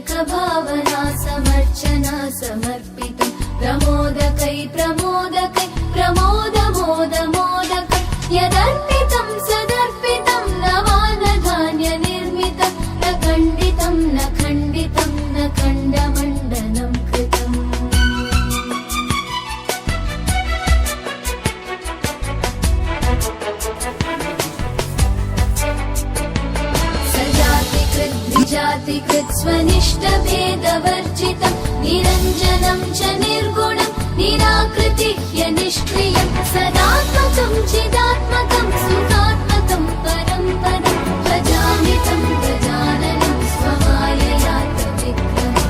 भावना समर्चना समर्पितं प्रमोदकै प्रमोदकै प्रमोद मोद मोदकै यदर्पितं सदर्पितं नवानधान्य निर्मितं न खण्डितं न खण्डितं न खण्डमण्डनं कृतम् जातिकृत् स्वनिष्ठभेदवर्जितं निरञ्जनं च निर्गुणं निराकृतिह्य निष्क्रियं सदात्मकं चिदात्मकं सुखात्मकं परं पदं भजामि तं गजाननं स्वमायया त्वविक्रमम्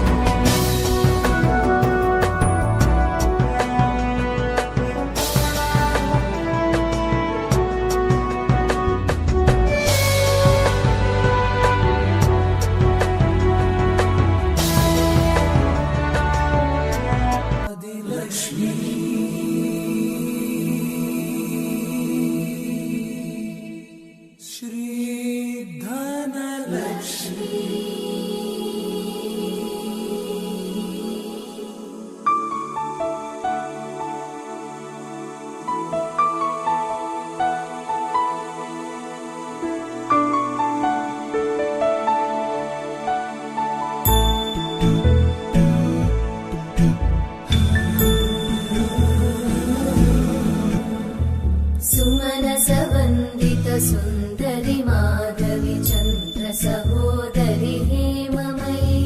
सुन्दरि माधवी चन्द्र सहोदरि हेममयी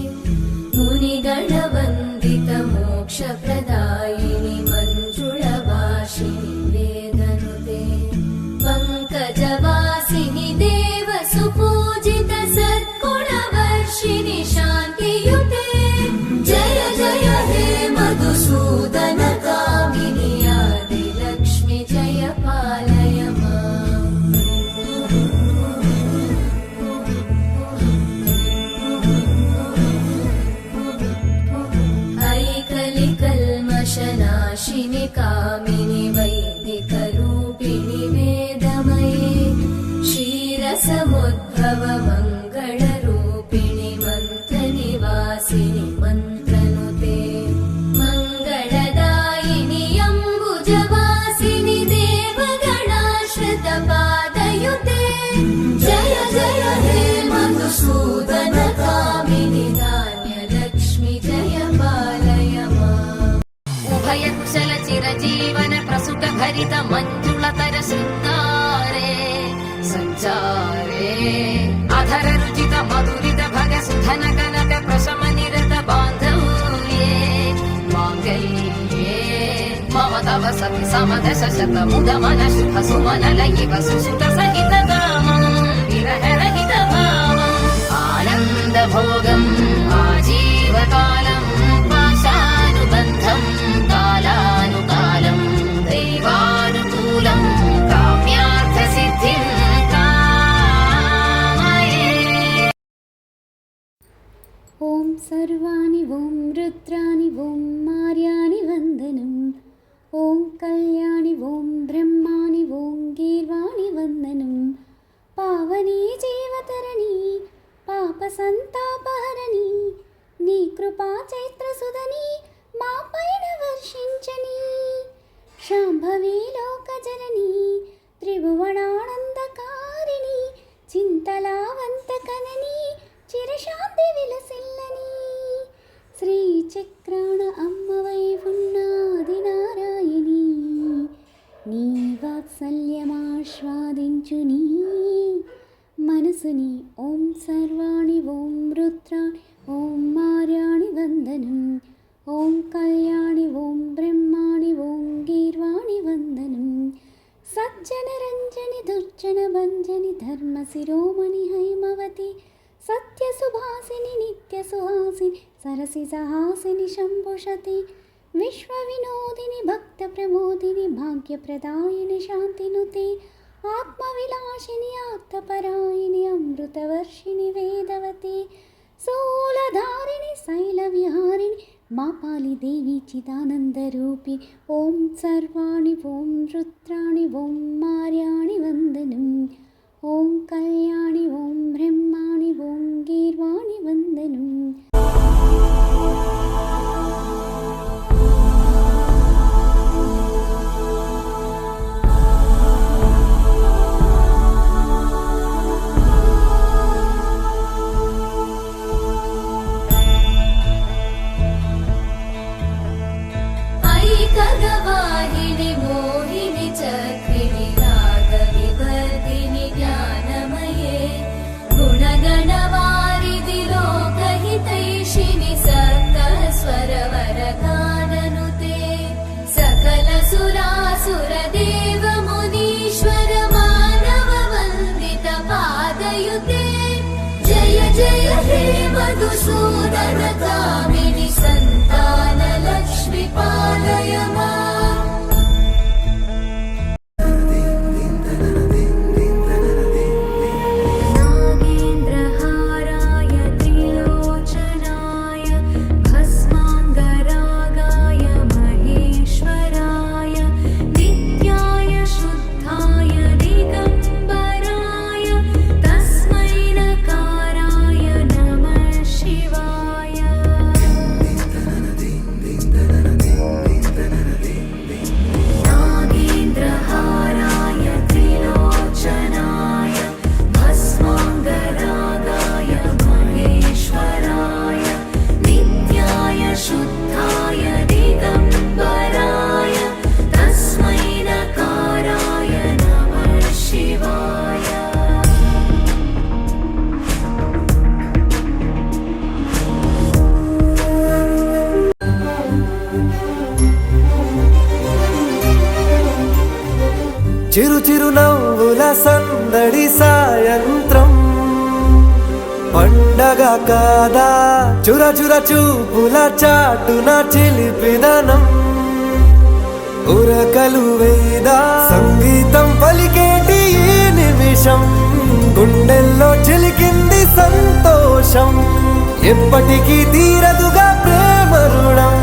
मुनिगणवन्दित मोक्षप्रदायिनि मञ्जुळभाषिणि वेदनुते पङ्कजवासिनि देवसुपूजित सद्गुणवर्षिणि शान्तियुते जय जय हे मधुसूदन कामिनि आदिलक्ष्मि जय पालय नाशिनि कामिनि वैदिकरूपिणि वेदमये क्षीरसमुद्भव मङ्गलरूपिणि मन्त्रनिवासिनि मन्त्रनुते मङ्गलदायिनि अम्बुजवासिनि देवगणाश्रितपादयुते जय जय हे मधुसूदन कामिनि धान्यलक्ष्मि जय पालय कुशल चिरजीवन प्रसुत भरित मंजुलतर शृंगारे संचारे अधर रुचित मधुरित भग सुधन कनक प्रशम निरत बांधव्ये मांगल्ये मम तव सति समदश शत मुद मन शुभ सुमन लयिव सुसुत सहित कामं विरह रहित भावम् आनंद भोगम् आजीवकालम् पाशानुबन्धम् कालानुकालं दैवानुकूलं काम्यार्थसिद्धिं कामये। ॐ सर्वाणि ॐ रुद्राणि ॐ मार्याणि वन्दनम् ॐ कल्याणि ॐ ब्रह्माणि ॐ गीर्वाणि वन्दनम् पावनी जीवतरणि पापसन्तापहरणि नी कृपा चैत्रसुदनी మా పైన వర్షించని శాంభవి లోకజనని త్రిభువనానందకారిణి చింతలావంతకనని చిరశాంతి విలసిల్లని శ్రీచక్రాణ అమ్మవై ఉన్నాది నారాయణి నీ వాత్సల్యమాస్వాదించు నీ మనసుని ఓం సర్వాణి ఓం రుద్రాణి ఓం మార్యాణి వందనం ఓం కళ్యాణి ఓం బ్రహ్మాణి ఓం గీర్వాణి వందనం సజ్జన రంజని దుర్జన భంజని ధర్మ శిరోమణి హైమవతి సత్య సుభాసిని నిత్య సుహాసిని సరసి సహాసిని శంభుషతి విశ్వ వినోదిని భక్త ప్రమోదిని భాగ్యప్రదాయిని శాంతినుతే ఆత్మ విలాసిని ఆత్మపరాయిని అమృతవర్షిణి వేదవతి శూలధారిణి శైల విహారిణి మాపాలి దేవి చిదానందరూపి ఓం సర్వాణి ఓం రుద్రాణి ఓం మార్యాణి వందనం ఓం కళ్యాణి ఓం బ్రహ్మాణి ఓం గీర్వాణి వందనం చిరు చిరు నవ్వుల సందడి సాయంత్రం పండగ కాదా చుర చుర చూపుల చాటున చిలిపిదనం ఉరకలు వేదా సంగీతం పలికేటి ఈ నిమిషం గుండెల్లో చిలికింది సంతోషం ఎప్పటికీ తీరదుగా ప్రేమ రుణం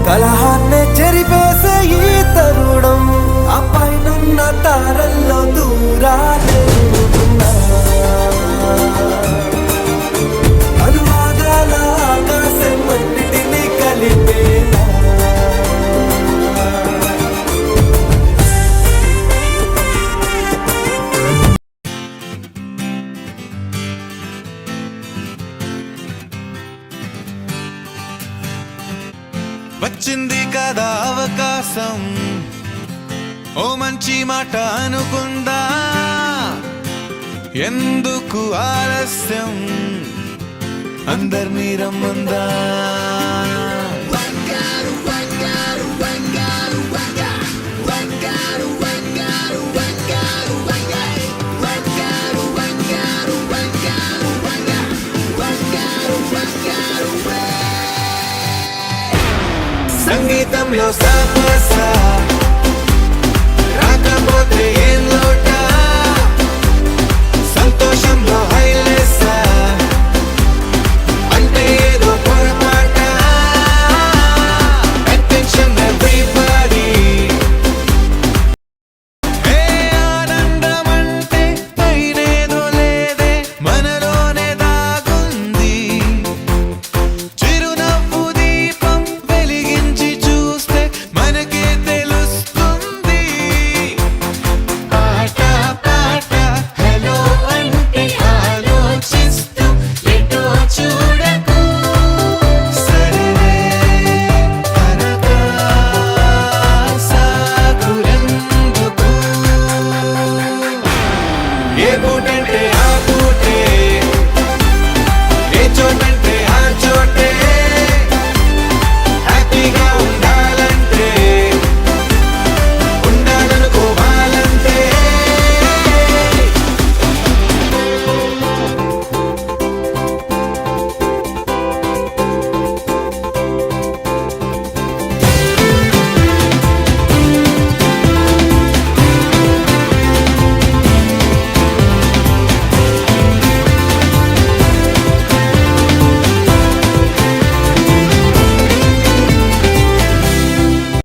కలహాన్నే చెరిపేసే ఈ తరుణం ఆ పైనున్న తారల్లో దూరాలే ఉన్నా. అనువాదాల ఆకాశం అన్నిటినీ కలిపేలా వచ్చింది కదా అవకాశం ఓ మంచి మాట అనుకుందా ఎందుకు ఆలస్యం అందరినీ రమ్మందా సంగీతంలో సమస్య రాకపోతే